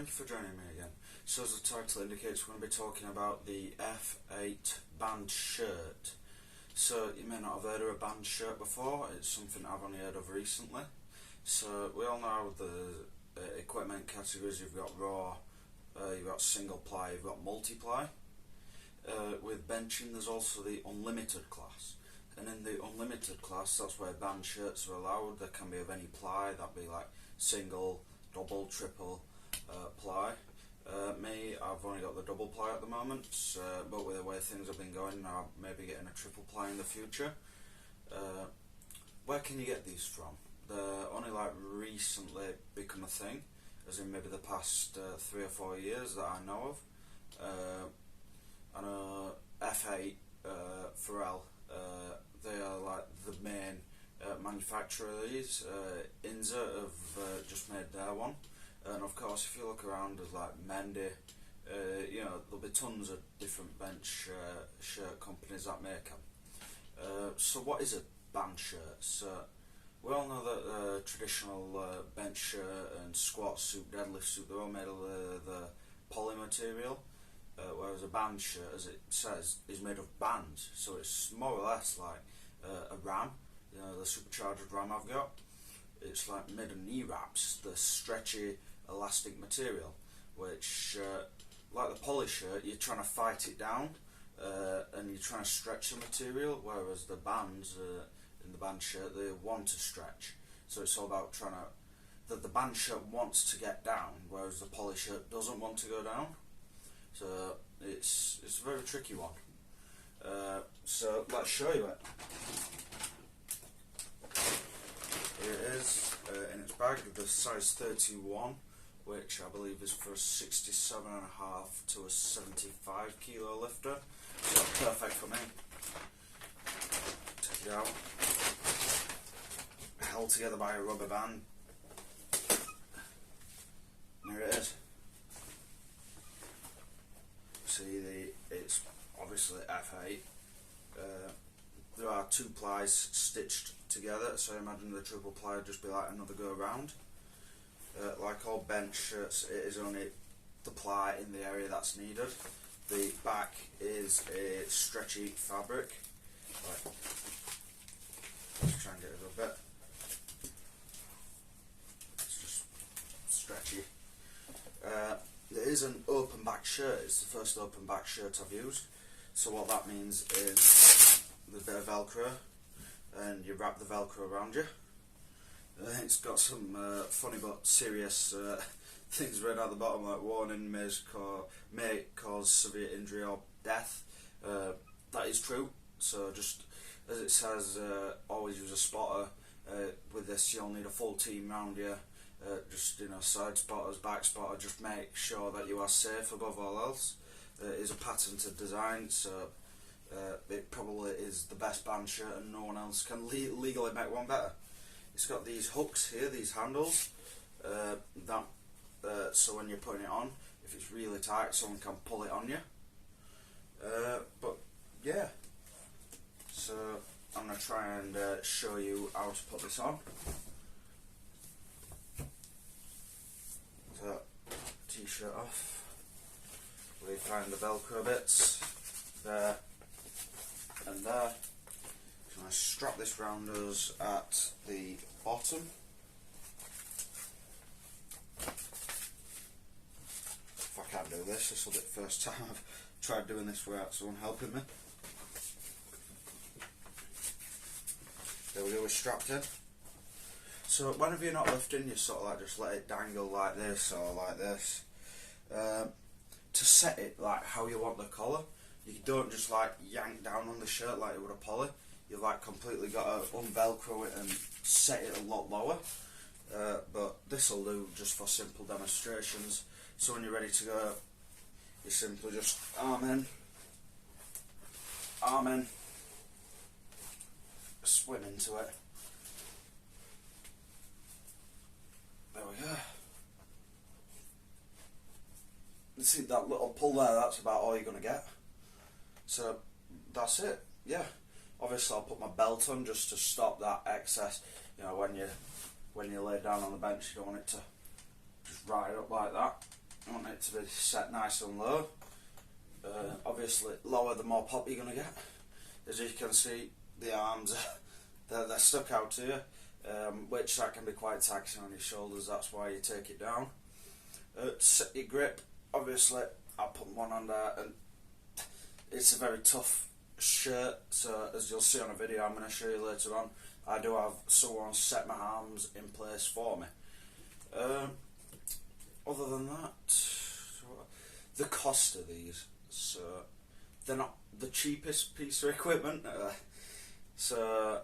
thank you for joining me again. So as the title indicates, we're going to be talking about the F8 band shirt. So you may not have heard of a band shirt before, it's something I've only heard of recently. So we all know the equipment categories. You've got raw, you've got single ply, you've got multi-ply. With benching there's also the unlimited class. And in the unlimited class, that's where band shirts are allowed. They can be of any ply, that'd be like single, double, triple ply. Me, I've only got the double ply at the moment, but with the way things have been going, I'll maybe getting a triple ply in the future. Where can you get these from? They're only like recently become a thing, as in maybe the past 3 or 4 years that I know of. I know F8, Pharrell, they are like the main manufacturer of these. Inza have just made their one, and of course if you look around, there's like Mendy, there'll be tons of different bench shirt companies that make them. So what is a band shirt? So we all know that traditional bench shirt and squat suit, deadlift suit, they're all made of the poly material, whereas a band shirt, as it says, is made of bands, so it's more or less like a RAM, the supercharged RAM I've got. It's like made of knee wraps, the stretchy elastic material, which like the poly shirt, you're trying to fight it down and you're trying to stretch the material, whereas the bands in the band shirt, they want to stretch. So it's all about trying to, the band shirt wants to get down, whereas the poly shirt doesn't want to go down. So it's a very tricky one. So let's show you it. Here it is in its bag, the size 31, which I believe is for a 67.5 to a 75 kilo lifter. So perfect for me. Take it out. Held together by a rubber band. And here it is. See, it's obviously F8. There are 2 plies stitched together, so imagine the triple ply would just be like another go around. Like all bench shirts, it is only the ply in the area that's needed. The back is a stretchy fabric. Let's try and get it a bit. It's just stretchy. It is an open back shirt. It's the first open back shirt I've used. So what that means is there's a bit of Velcro, and you wrap the Velcro around you. It's got some funny but serious things written at the bottom, like warning, may cause severe injury or death. That is true. So just as it says, always use a spotter. With this, you'll need a full team around you. Just side spotters, back spotter. Just make sure that you are safe above all else. It is a patented design, so it probably is the best band shirt, and no one else can legally make one better. It's got these hooks here, these handles, so when you're putting it on, if it's really tight, someone can pull it on you. But yeah, so I'm going to try and show you how to put this on. So, t-shirt off. We find the Velcro bits there and there. So I strap this round us at the bottom. If I can't do this will be the first time I've tried doing this without someone helping me. There we go, we're strapped in. So whenever you're not lifting, you sort of like just let it dangle like this or like this. To set it like how you want the collar, you don't just like yank down on the shirt like you would a poly. You've like completely got to unvelcro it and set it a lot lower. But this will do just for simple demonstrations. So when you're ready to go, you simply just arm in, swim into it. There we go. You see that little pull there, that's about all you're going to get. So that's it, yeah. Obviously I'll put my belt on just to stop that excess. When you lay down on the bench, you don't want it to just ride up like that. it to be set nice and low. Obviously, lower the more pop you're going to get. As you can see, the arms they're stuck out to you, which that can be quite taxing on your shoulders. That's why you take it down. Set your grip. Obviously, I put one on there, and it's a very tough shirt. So as you'll see on a video I'm going to show you later on, I do have someone set my arms in place for me. Other than that, the cost of these, so they're not the cheapest piece of equipment. So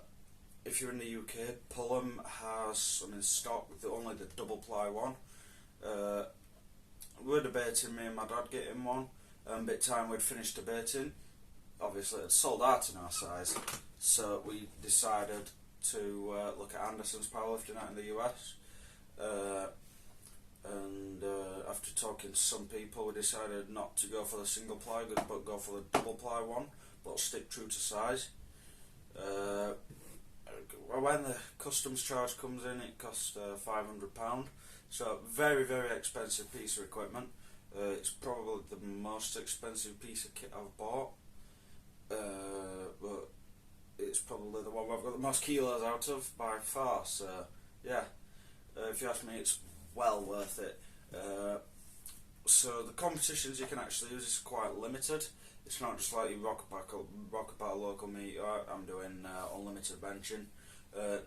if you're in the UK, Pullum has some in stock, only the double ply one. We're debating, me and my dad getting one. Bit time we'd finished debating. Obviously it's sold out in our size, so we decided to look at Anderson's Powerlifting out in the US. And after talking to some people, we decided not to go for the single ply, but go for the double ply one, but stick true to size. When the customs charge comes in, it costs £500. So very, very expensive piece of equipment. It's probably the most expensive piece of kit I've bought, but it's probably the one I've got the most kilos out of by far. So yeah, if you ask me, it's well worth it. So the competitions you can actually use is quite limited. It's not just like you rock about a local meet. I'm doing unlimited benching.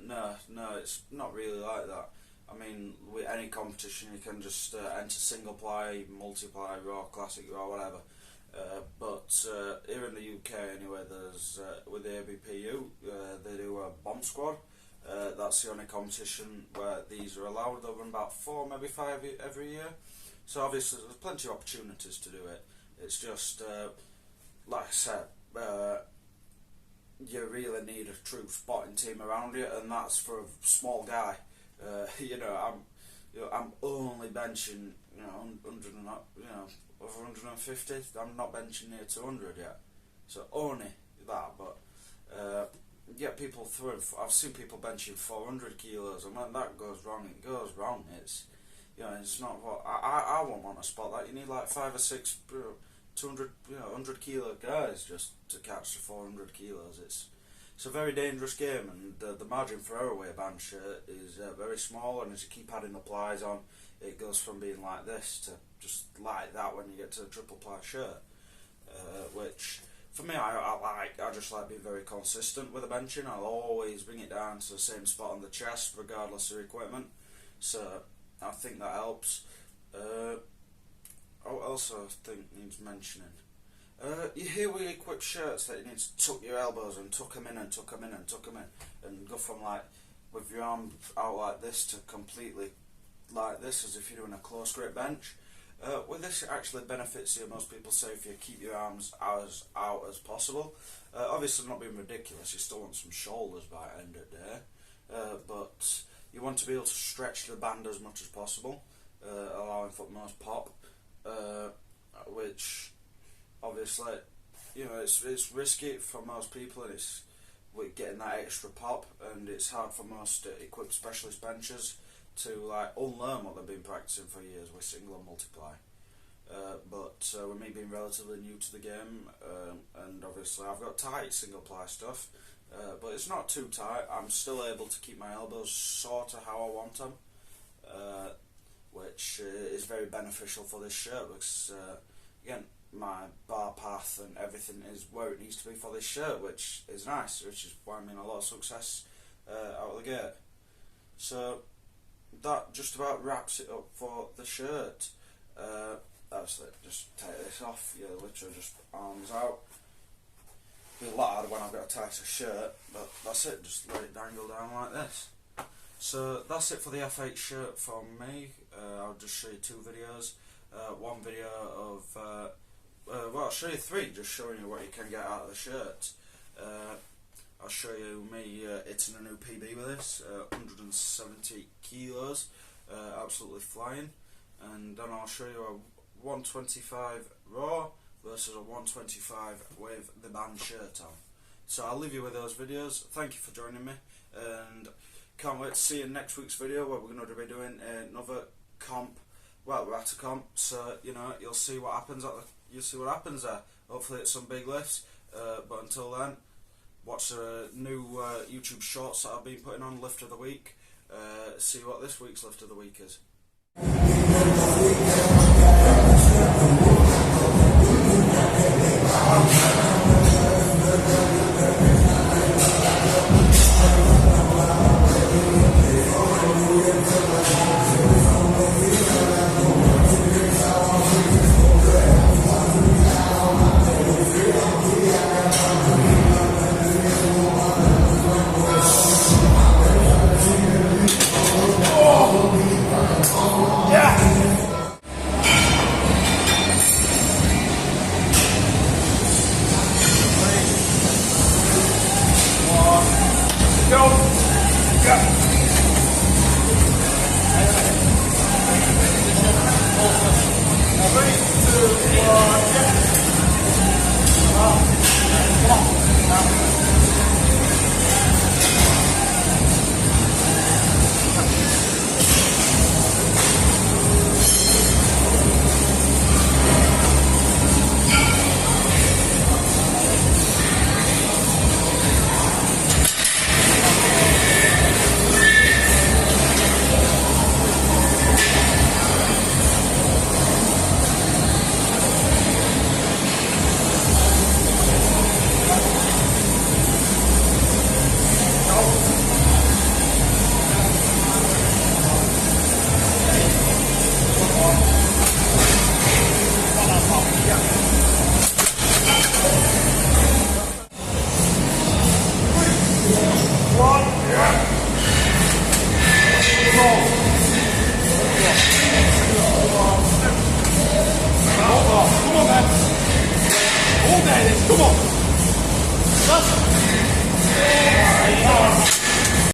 No, it's not really like that. I mean, with any competition you can just enter single ply, multiply, raw, classic, raw, whatever. But here in the UK anyway, there's with the ABPU, they do a bomb squad. That's the only competition where these are allowed. They'll run about 4, maybe 5 every year. So obviously there's plenty of opportunities to do it. It's just, like I said, you really need a true spotting team around you, and that's for a small guy. I'm only benching, 100 and up, over 150. I'm not benching near 200 yet. So only that, but get people through. I've seen people benching 400 kilos, and when that goes wrong, it goes wrong. It's it's not what I won't want to spot that. You need like 5 or 6 200 100 kilo guys just to catch the 400 kilos. It's a very dangerous game, and the margin for error with a band shirt is very small, and as you keep adding the plies on, it goes from being like this to just like that when you get to a triple ply shirt, which for me I just like being very consistent with the benching. I'll always bring it down to the same spot on the chest regardless of equipment, so I think that helps. I also think needs mentioning. You hear we equip shirts that you need to tuck your elbows and tuck them in and tuck them in and tuck them in, and go from like with your arms out like this to completely like this, as if you're doing a close grip bench. With this, it actually benefits you. Most people say if you keep your arms as out as possible. Obviously, not being ridiculous, you still want some shoulders by the end of the day, but you want to be able to stretch the band as much as possible, allowing for the most pop, which obviously, it's risky for most people, and it's with getting that extra pop, and it's hard for most equipped specialist benchers to like unlearn what they've been practicing for years with single and multiply. But with me being relatively new to the game, and obviously I've got tight single ply stuff, but it's not too tight. I'm still able to keep my elbows sort of how I want them, which is very beneficial for this shirt because again, my bar path and everything is where it needs to be for this shirt, which is nice, which is why I'm in a lot of success out of the gate. So that just about wraps it up for the shirt. That's it, just take this off, you literally just arms out. Be a lot harder when I've got a tighter shirt, but that's it, just let it dangle down like this. So that's it for the F8 shirt from me. I'll just show you 2 videos. One video of well, I'll show you 3, just showing you what you can get out of the shirt. I'll show you me hitting a new PB with this, 170 kilos, absolutely flying, and then I'll show you a 125 raw versus a 125 with the band shirt on. So I'll leave you with those videos. Thank you for joining me, and can't wait to see you in next week's video where we're going to be doing another comp well, we're at a comp, so you know you'll see what happens you'll see what happens there. Hopefully it's some big lifts, but until then, watch the new YouTube shorts that I've been putting on, lift of the week. See what this week's lift of the week is. Come on!